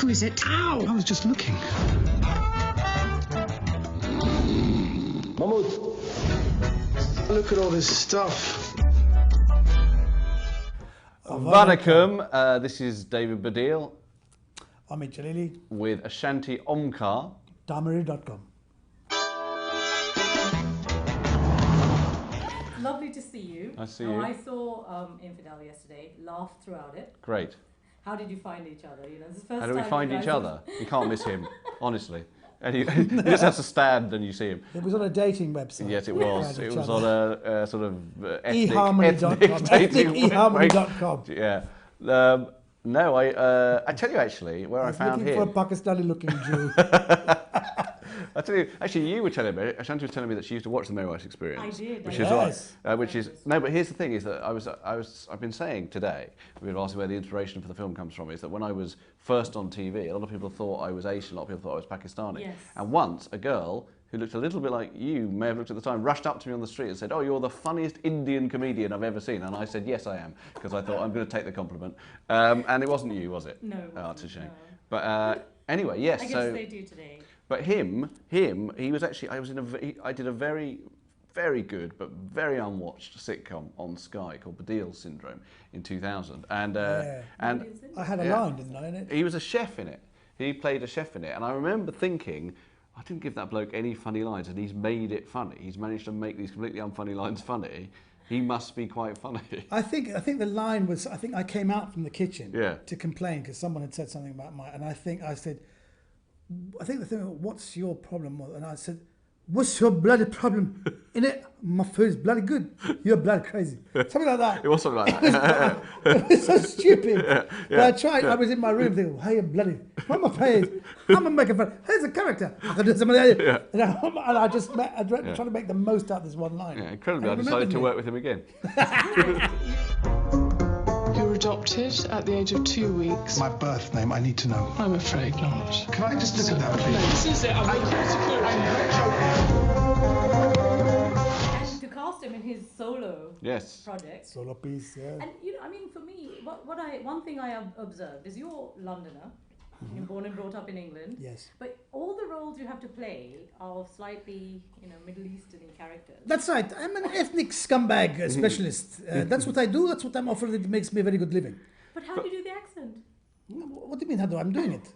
time is it? Ow! I was just looking. Mahmoud, look at all this stuff. Vanakkam, this is David Baddiel. Omid Djalili. With Ashanti Omkar. Damari.com. Lovely to see you. I see you. I saw Infidel yesterday, laughed throughout it. Great. How did you find each other? You know, this is the first How do we time find you each guys other? You can't miss him, honestly. And he just has to stand and you see him. It was on a dating website. Yes, it was. It was on a sort of ethnic eHarmony.com. Yeah. No, I tell you actually, where I found him. Looking for a Pakistani-looking Jew. I tell you, actually, you were telling me. Ashanti was telling me that she used to watch the Merry Wife Experience. I did. Which is no, but here's the thing: is that I've been saying today. We've been asking where the inspiration for the film comes from. Is that when I was first on TV, a lot of people thought I was Asian, a lot of people thought I was Pakistani. Yes. And once a girl who looked a little bit like you, may have looked at the time, rushed up to me on the street and said, "Oh, you're the funniest Indian comedian I've ever seen." And I said, "Yes, I am," because I thought I'm going to take the compliment. And it wasn't you, was it? No. Oh, it's a shame. No. But anyway, yes. I guess they do today. But him, he was actually, I did a very, very good but very unwatched sitcom on Sky called Baddiel Syndrome in 2000. And and I had a line, didn't I, in it? He was a chef in it. He played a chef in it. And I remember thinking, I didn't give that bloke any funny lines and he's made it funny. He's managed to make these completely unfunny lines funny. He must be quite funny. I think the line was, I came out from the kitchen Yeah. to complain because someone had said something about and I think the thing, what's your problem was, and I said, what's your bloody problem? In it, my food is bloody good. You're bloody crazy. Something like that. It was something like that. It was so stupid. Yeah, But I tried, I was in my room thinking, hey, you bloody, what am I paying? I'm going to make a fun. Here's a character. I can do something like that. Yeah. And I just tried to make the most out of this one line. Yeah, incredibly, I decided to work with him again. Adopted at the age of 2 weeks. My birth name, I need to know. I'm afraid not. Can I just look at that, please? No, this is it. And to cast him in his solo project. Solo piece, yeah. And I mean, for me, one thing I have observed is you're Londoner. You're born and brought up in England. Yes. But all the roles you have to play are slightly, Middle Eastern characters. That's right. I'm an ethnic scumbag specialist. That's what I do. That's what I'm offered. It makes me a very good living. But how do you do the accent? What do you mean, how do I'm doing it?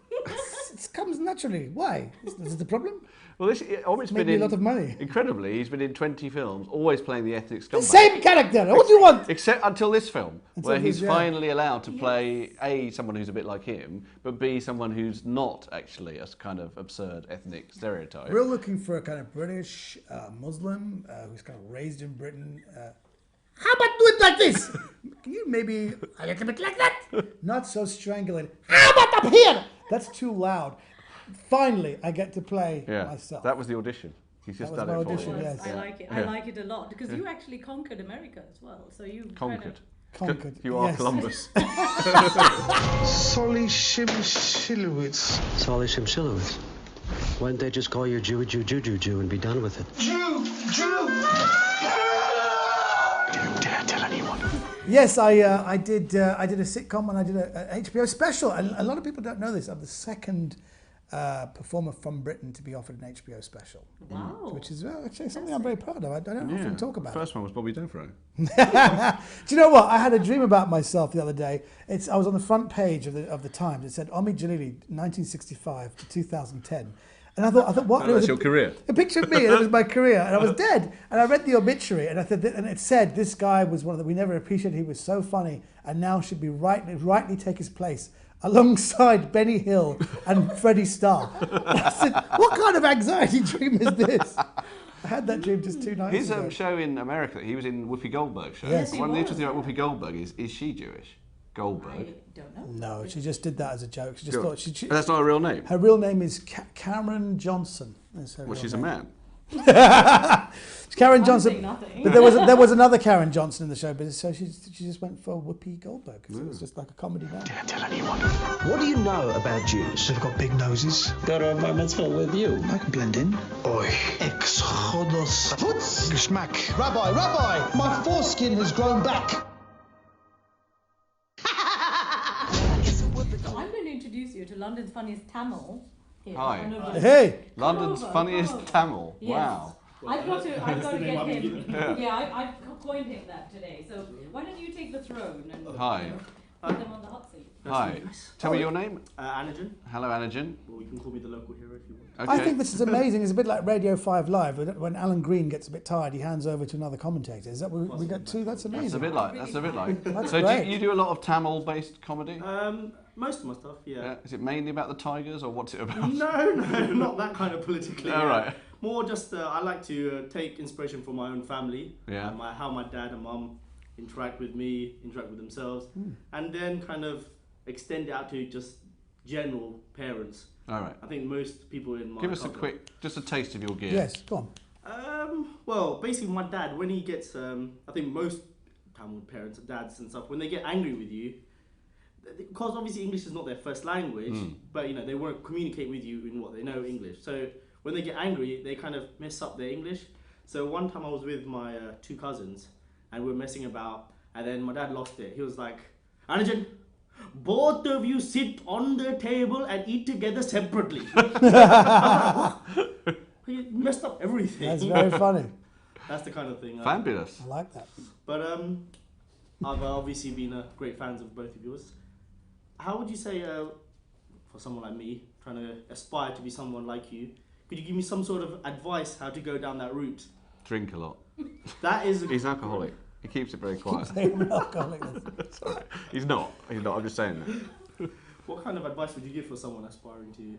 It comes naturally. Why? Is this the problem? Well, Omit's been me a lot of money. Incredibly, he's been in 20 films, always playing the ethnic scumbag. The same character. What do you want? Except until this film, where he's finally allowed to play A, someone who's a bit like him, but B, someone who's not actually a kind of absurd ethnic stereotype. We're looking for a kind of British Muslim who's kind of raised in Britain. How about do it like this? Can you maybe a little bit like that? Not so strangulated. How about up here? That's too loud. Finally, I get to play myself. That was the audition. He's just done it for you. Yes. I like it. I like it a lot because you actually conquered America as well. So you Conquered. You are Columbus. Solly Shimshilowitz. Solly Shimshilowitz. Why didn't they just call you Jew and be done with it? Jew! Don't dare tell anyone. Yes, I did a sitcom and I did a HBO special. And a lot of people don't know this. I'm the second performer from Britain to be offered an HBO special. Wow. Which is actually something I'm very proud of. I don't often talk about First one was Bobby Defro. Do you know what? I had a dream about myself the other day. I was on the front page of the Times. It said Omid Djalili, 1965 to 2010. And I thought, what? That's your career. A picture of me, and it was my career, and I was dead. And I read the obituary, and it said this guy was one of we never appreciated. He was so funny, and now should be rightly take his place alongside Benny Hill and Freddie Starr. And I said, what kind of anxiety dream is this? I had that dream just 2 nights ago. His show in America, he was in Whoopi Goldberg's show. Yes, One of the interesting thing about Whoopi Goldberg is she Jewish? Goldberg. I don't know. No, she just did that as a joke. She just thought she But that's not a real name. her real name is Karen Johnson. Well, she's a man. It's Karen Johnson. Nothing. But there was another Karen Johnson in the show, but so she just went for Whoopi Goldberg because it was just like a comedy band. Dare tell anyone. What do you know about Jews? They've got big noses. Go to a bar mitzvah with you. I can blend in. Oi. Exodos. Geschmack. Rabbi, my foreskin has grown back. I'm going to introduce you to London's funniest Tamil. Here, Hi. Anujen. Hey! London's Come over, funniest come over. Tamil. Yes. Wow. I've got to get him. Yeah. I've coined him that today. So why don't you take the throne and Hi. put them on the hot seat? Hi. Tell me your name. Anujen. Hello, Anujen. Or you can call me the local hero if you want. Okay. I think this is amazing. It's a bit like Radio 5 Live. When Alan Green gets a bit tired, he hands over to another commentator. Is that what we got two? That's amazing. That's a bit like. That's a bit like. That's So great. you do a lot of Tamil-based comedy? Most of my stuff, yeah. Is it mainly about the Tigers, or what's it about? No, not that kind of politically. All right. More just, I like to take inspiration from my own family. Yeah. How my dad and mum interact with me, interact with themselves, and then kind of extend it out to just general parents. All right. I think most people in my Give us a couple- quick, just a taste of your gear. Yes, go on. Well, basically, my dad, when he gets, I think most Tamil parents, dads and stuff, when they get angry with you, because obviously English is not their first language, but you know they want to communicate with you in what they know English. So when they get angry, they kind of mess up their English. So one time I was with my two cousins, and we were messing about, and then my dad lost it. He was like, "Anujen, both of you sit on the table and eat together separately." He messed up everything. That's very funny. That's the kind of thing. Fabulous. I like that. But I've obviously been great fans of both of yours. How would you say, for someone like me, trying to aspire to be someone like you, could you give me some sort of advice how to go down that route? Drink a lot. That is... He's an alcoholic. He keeps it very quiet. Alcoholic. He's not. He's not. I'm just saying that. What kind of advice would you give for someone aspiring to...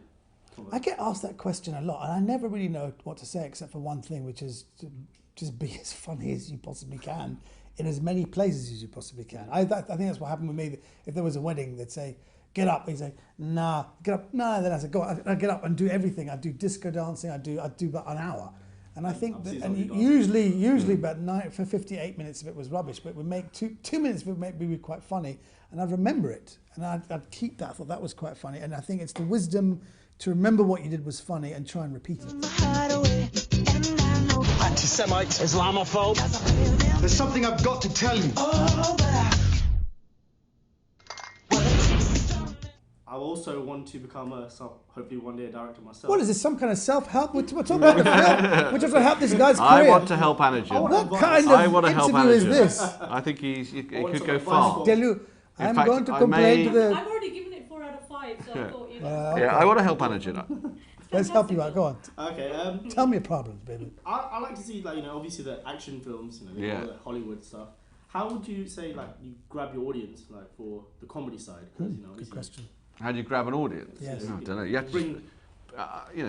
I get asked that question a lot, and I never really know what to say except for one thing, which is to just be as funny as you possibly can in as many places as you possibly can. I think that's what happened with me. If there was a wedding, they'd say, "Get up." He'd say, "Nah." "Get up." "Nah." Then I said, "Go on." I get up and do everything. I do disco dancing. I do about an hour. And I think that, and usually about 58 minutes of it was rubbish, but we make two minutes of it would be quite funny, and I'd remember it, and I'd keep that. I thought that was quite funny, and I think it's the wisdom to remember what you did was funny and try and repeat it. Anti-Semite, Islamophobe. There's something I've got to tell you. I also want to become hopefully one day a director myself. What is this, some kind of self-help? We're talking about the film. We're trying to help this guy's career. I want to help Anujen. What kind of interview is this? I think he could some go advice far. for- Tell you, In I'm fact, going to I complain to the... I've already given it 4 out of 5, so I thought, you know. Okay. Yeah, I want to help Anujen. Let's help you out. Go on. Okay, Tell me your problems, baby. I like to see, like, you know, obviously the action films, you know, they call it Hollywood stuff. How would you say, like, you grab your audience, like, for the comedy side? 'Cause, you know, Good obviously- question. How do you grab an audience? Yes. I don't know. You have to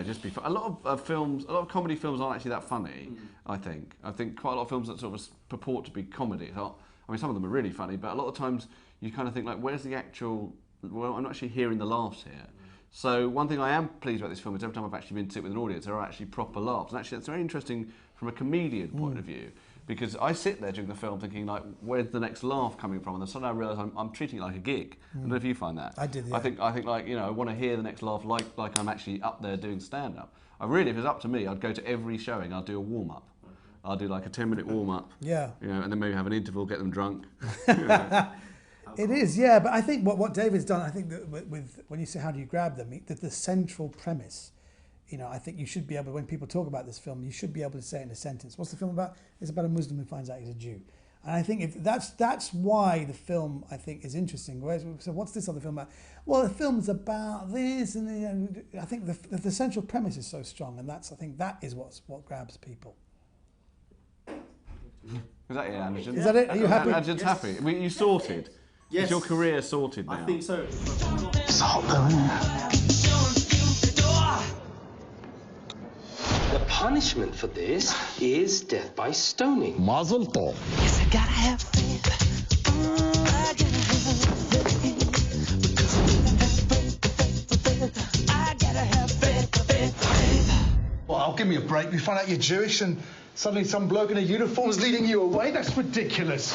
just be fun. A lot of films, a lot of comedy films aren't actually that funny. I think quite a lot of films that sort of purport to be comedy. I mean, some of them are really funny, but a lot of times you kind of think like, where's the actual? Well, I'm not actually hearing the laughs here. So one thing I am pleased about this film is every time I've actually been to sit with an audience, there are actually proper laughs, and actually that's very interesting from a comedian point of view. Because I sit there during the film thinking, like, where's the next laugh coming from? And then suddenly I realise I'm treating it like a gig. I don't know if you find that. I did, yeah. I think like, you know, I want to hear the next laugh like I'm actually up there doing stand-up. If it was up to me, I'd go to every showing, I'd do a warm-up. I'll do like a 10-minute warm-up. Yeah. You know, and then maybe have an interval, get them drunk. It is, yeah. But I think what David's done, I think that with when you say how do you grab them, the central premise, you know, I think you should be able, when people talk about this film, you should be able to say it in a sentence. What's the film about? It's about a Muslim who finds out he's a Jew. And I think if that's why the film, I think, is interesting. So what's this other film about? Well, the film's about this, and I think the central premise is so strong, and I think that is what grabs people. Is that it, Anujen? Is that it? Are you happy? Anujen's happy. You sorted? Yes. Is your career sorted now? I think so. It's hot though, isn't it? The punishment for this is death by stoning. Mazel tov. Yes, I gotta have faith. I gotta have faith. Because I gotta have faith. Well, give me a break. You find out you're Jewish and suddenly some bloke in a uniform is leading you away? That's ridiculous.